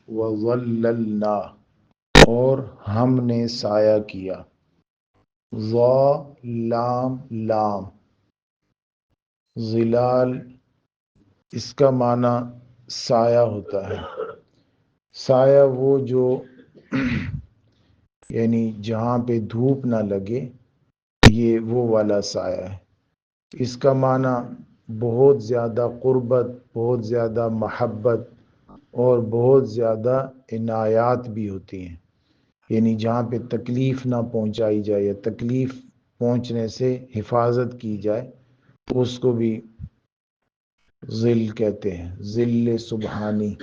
وظللنا اور ہم نے سایہ کیا، ظا لام لام، ظلال اس کا معنی سایہ ہوتا ہے۔ سایہ وہ جو یعنی جہاں پہ دھوپ نہ لگے، یہ وہ والا سایہ ہے۔ اس کا معنی بہت زیادہ قربت، بہت زیادہ محبت اور بہت زیادہ عنایات بھی ہوتی ہیں، یعنی جہاں پہ تکلیف نہ پہنچائی جائے یا تکلیف پہنچنے سے حفاظت کی جائے، اس کو بھی ظل کہتے ہیں۔ ظل سبحانی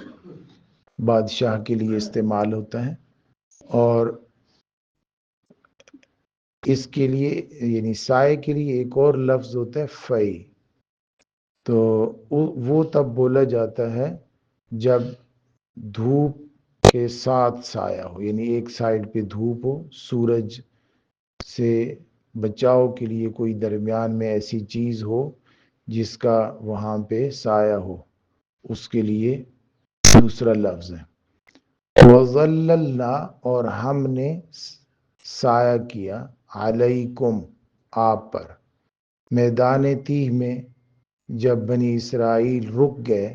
بادشاہ کے لیے استعمال ہوتا ہے، اور اس کے لیے یعنی سائے کے لیے ایک اور لفظ ہوتا ہے فئی، تو وہ تب بولا جاتا ہے جب دھوپ کے ساتھ سایہ ہو، یعنی ایک سائڈ پہ دھوپ ہو، سورج سے بچاؤ کے لیے کوئی درمیان میں ایسی چیز ہو جس کا وہاں پہ سایہ ہو، اس کے لیے دوسرا لفظ ہے۔ وَظَلَّلْنَا اور ہم نے سایہ کیا، علیکم آپ پر۔ میدان تیہ میں جب بنی اسرائیل رک گئے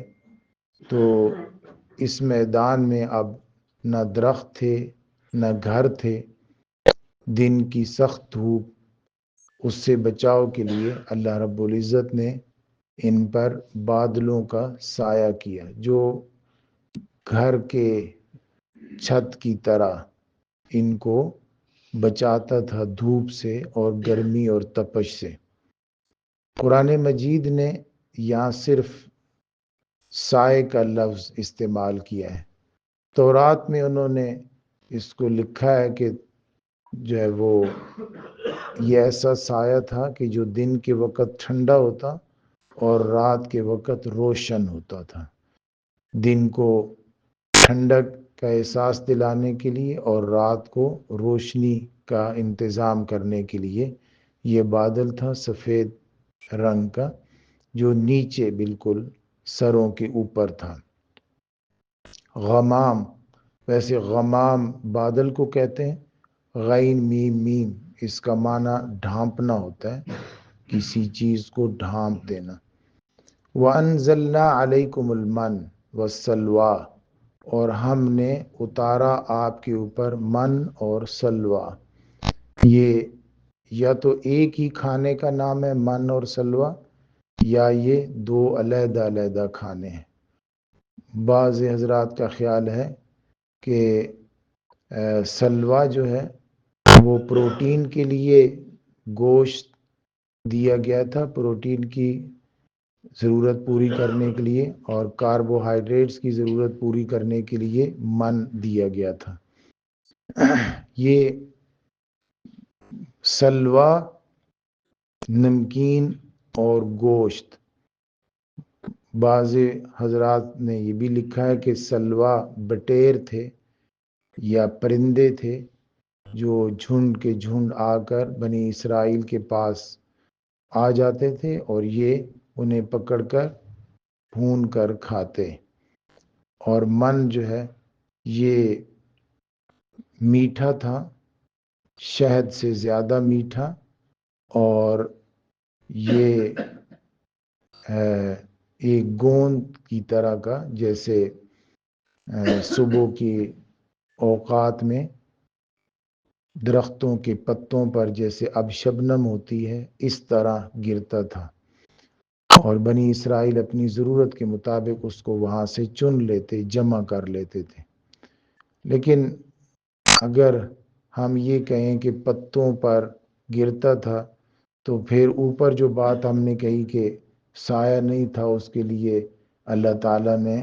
تو اس میدان میں اب نہ درخت تھے نہ گھر تھے، دن کی سخت دھوپ، اس سے بچاؤ کے لیے اللہ رب العزت نے ان پر بادلوں کا سایہ کیا، جو گھر کے چھت کی طرح ان کو بچاتا تھا دھوپ سے اور گرمی اور تپش سے۔ قرآن مجید نے یہاں صرف سائے کا لفظ استعمال کیا ہے۔ تورات میں انہوں نے اس کو لکھا ہے کہ جو ہے وہ یہ ایسا سایہ تھا کہ جو دن کے وقت ٹھنڈا ہوتا اور رات کے وقت روشن ہوتا تھا، دن کو ٹھنڈک کا احساس دلانے کے لیے اور رات کو روشنی کا انتظام کرنے کے لیے یہ بادل تھا سفید رنگ کا، جو نیچے بالکل سروں کے اوپر تھا۔ غمام، ویسے غمام بادل کو کہتے ہیں، غین میم میم اس کا معنی ڈھانپنا ہوتا ہے، کسی چیز کو ڈھانپ دینا۔ وَأَنزَلْنَا عَلَيْكُمُ الْمَنَّ وَالسَّلْوَىٰ اور ہم نے اتارا آپ کے اوپر من اور سلوہ۔ یہ یا تو ایک ہی کھانے کا نام ہے من اور سلوہ، یا یہ دو علیحدہ علیحدہ کھانے ہیں۔ بعض حضرات کا خیال ہے کہ سلوہ جو ہے وہ پروٹین کے لیے گوشت دیا گیا تھا، پروٹین کی ضرورت پوری کرنے کے لیے، اور کاربوہائیڈریٹس کی ضرورت پوری کرنے کے لیے من دیا گیا تھا۔ یہ سلوہ نمکین اور گوشت، بعض حضرات نے یہ بھی لکھا ہے کہ سلوہ بٹیر تھے یا پرندے تھے جو جھنڈ کے جھنڈ آ کر بنی اسرائیل کے پاس آ جاتے تھے اور یہ انہیں پکڑ کر بھون کر کھاتے۔ اور من جو ہے یہ میٹھا تھا، شہد سے زیادہ میٹھا، اور یہ ایک گوند کی طرح کا، جیسے صبح کی اوقات میں درختوں کے پتوں پر جیسے اب شبنم ہوتی ہے اس طرح گرتا تھا، اور بنی اسرائیل اپنی ضرورت کے مطابق اس کو وہاں سے چن لیتے، جمع کر لیتے تھے۔ لیکن اگر ہم یہ کہیں کہ پتوں پر گرتا تھا، تو پھر اوپر جو بات ہم نے کہی کہ سایہ نہیں تھا، اس کے لیے اللہ تعالیٰ نے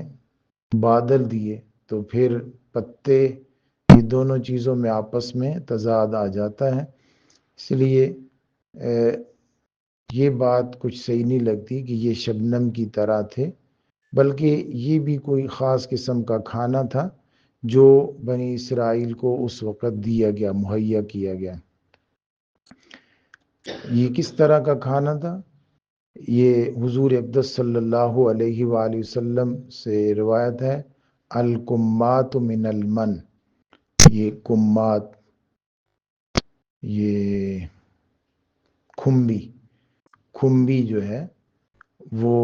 بادل دیے، تو پھر پتے، یہ دونوں چیزوں میں آپس میں تضاد آ جاتا ہے۔ اس لیے یہ بات کچھ صحیح نہیں لگتی کہ یہ شبنم کی طرح تھے، بلکہ یہ بھی کوئی خاص قسم کا کھانا تھا جو بنی اسرائیل کو اس وقت دیا گیا، مہیا کیا گیا۔ یہ کس طرح کا کھانا تھا؟ یہ حضور اقدس صلی اللہ علیہ وآلہ وسلم سے روایت ہے، الکمات من المن، یہ کمات، یہ کھمبی جو ہے وہ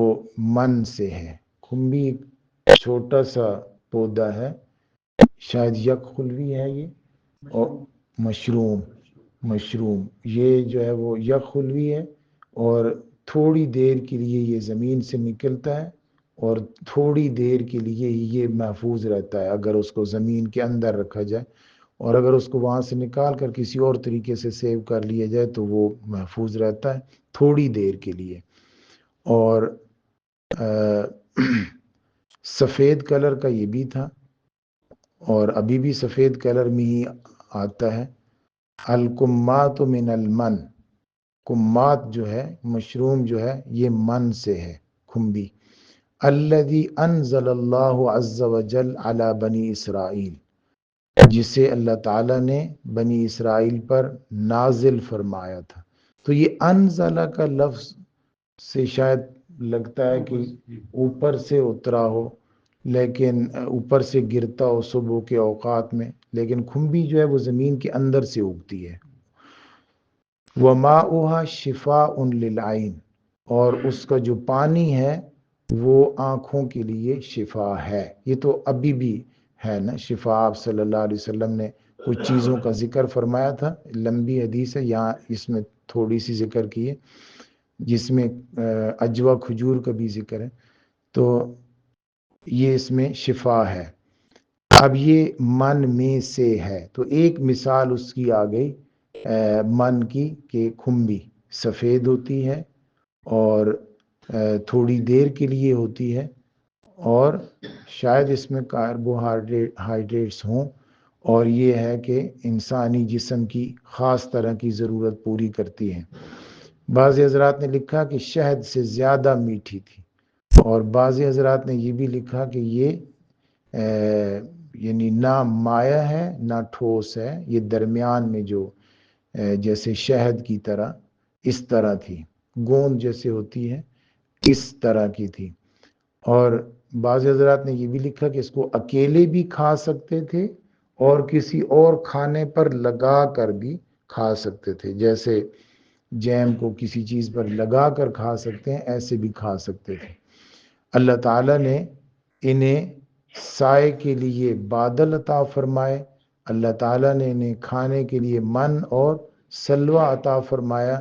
من سے ہے۔ کھمبی ایک چھوٹا سا پودا ہے، شاید یک خلوی ہے یہ، اور مشروم یہ جو ہے وہ یک خلوی ہے، اور تھوڑی دیر کے لیے یہ زمین سے نکلتا ہے اور تھوڑی دیر کے لیے ہی یہ محفوظ رہتا ہے اگر اس کو زمین کے اندر رکھا جائے، اور اگر اس کو وہاں سے نکال کر کسی اور طریقے سے سیو کر لیا جائے تو وہ محفوظ رہتا ہے تھوڑی دیر کے لیے۔ اور سفید کلر کا یہ بھی تھا، اور ابھی بھی سفید کلر میں ہی آتا ہے۔ الکمات من المن، کمات جو ہے، مشروم جو ہے، یہ من سے ہے، کھمبی۔ الذی انزل اللہ عز وجل علی بنی اسرائیل، جسے اللہ تعالیٰ نے بنی اسرائیل پر نازل فرمایا تھا۔ تو یہ انزلہ کا لفظ سے شاید لگتا ہے کہ اوپر سے اترا ہو، لیکن اوپر سے گرتا ہو صبح کے اوقات میں، لیکن کھمبی جو ہے وہ زمین کے اندر سے اگتی ہے۔ وَمَاؤُهَا شِفَاءٌ لِلْعَيْنِ، اور اس کا جو پانی ہے وہ آنکھوں کے لیے شفا ہے۔ یہ تو ابھی بھی ہے نا شفا، آپ صلی اللہ علیہ وسلم نے کچھ چیزوں کا ذکر فرمایا تھا، لمبی حدیث ہے، یہاں اس میں تھوڑی سی ذکر کی ہے، جس میں عجوا کھجور کا بھی ذکر ہے، تو یہ اس میں شفا ہے۔ اب یہ من میں سے ہے، تو ایک مثال اس کی آ گئی من کی، کہ کھمبی سفید ہوتی ہے اور تھوڑی دیر کے لیے ہوتی ہے، اور شاید اس میں کاربوہائیڈریٹس ہوں، اور یہ ہے کہ انسانی جسم کی خاص طرح کی ضرورت پوری کرتی ہے۔ بعض حضرات نے لکھا کہ شہد سے زیادہ میٹھی تھی، اور بعض حضرات نے یہ بھی لکھا کہ یہ یعنی نہ مائع ہے نہ ٹھوس ہے، یہ درمیان میں جو جیسے شہد کی طرح اس طرح تھی، گوند جیسے ہوتی ہے اس طرح کی تھی۔ اور بعض حضرات نے یہ بھی لکھا کہ اس کو اکیلے بھی کھا سکتے تھے اور کسی اور کھانے پر لگا کر بھی کھا سکتے تھے، جیسے جیم کو کسی چیز پر لگا کر کھا سکتے ہیں، ایسے بھی کھا سکتے تھے۔ اللہ تعالیٰ نے انہیں سائے کے لیے بادل عطا فرمائے، اللہ تعالیٰ نے انہیں کھانے کے لیے من اور سلوہ عطا فرمایا۔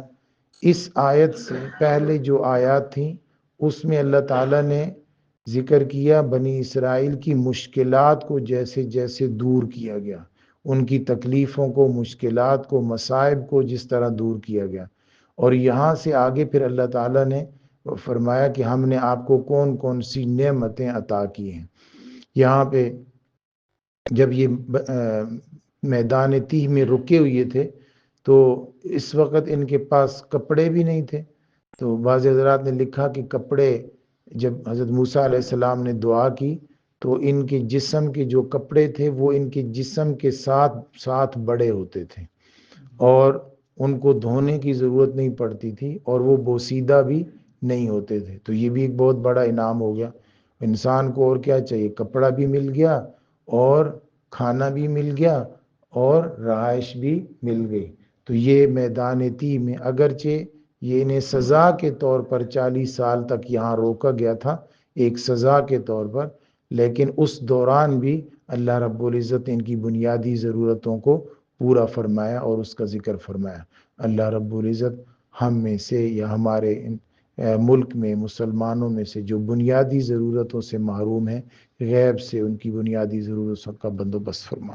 اس آیت سے پہلے جو آیات تھیں اس میں اللہ تعالیٰ نے ذکر کیا بنی اسرائیل کی مشکلات کو جیسے جیسے دور کیا گیا، ان کی تکلیفوں کو، مشکلات کو، مصائب کو جس طرح دور کیا گیا، اور یہاں سے آگے پھر اللہ تعالیٰ نے فرمایا کہ ہم نے آپ کو کون کون سی نعمتیں عطا کی ہیں۔ یہاں پہ جب یہ میدان تیہ میں رکے ہوئے تھے تو اس وقت ان کے پاس کپڑے بھی نہیں تھے، تو بعض حضرات نے لکھا کہ کپڑے، جب حضرت موسیٰ علیہ السلام نے دعا کی تو ان کے جسم کے جو کپڑے تھے وہ ان کے جسم کے ساتھ ساتھ بڑے ہوتے تھے، اور ان کو دھونے کی ضرورت نہیں پڑتی تھی، اور وہ بوسیدہ بھی نہیں ہوتے تھے۔ تو یہ بھی ایک بہت بڑا انعام ہو گیا انسان کو، اور کیا چاہیے، کپڑا بھی مل گیا اور کھانا بھی مل گیا اور رہائش بھی مل گئی۔ تو یہ میدان تیہ میں اگرچہ یہ انہیں سزا کے طور پر 40 سال تک یہاں روکا گیا تھا، ایک سزا کے طور پر، لیکن اس دوران بھی اللہ رب العزت نے ان کی بنیادی ضرورتوں کو پورا فرمایا اور اس کا ذکر فرمایا۔ اللہ رب العزت ہم میں سے یا ہمارے ملک میں مسلمانوں میں سے جو بنیادی ضرورتوں سے محروم ہیں، غیب سے ان کی بنیادی ضرورتوں کا بندوبست فرما۔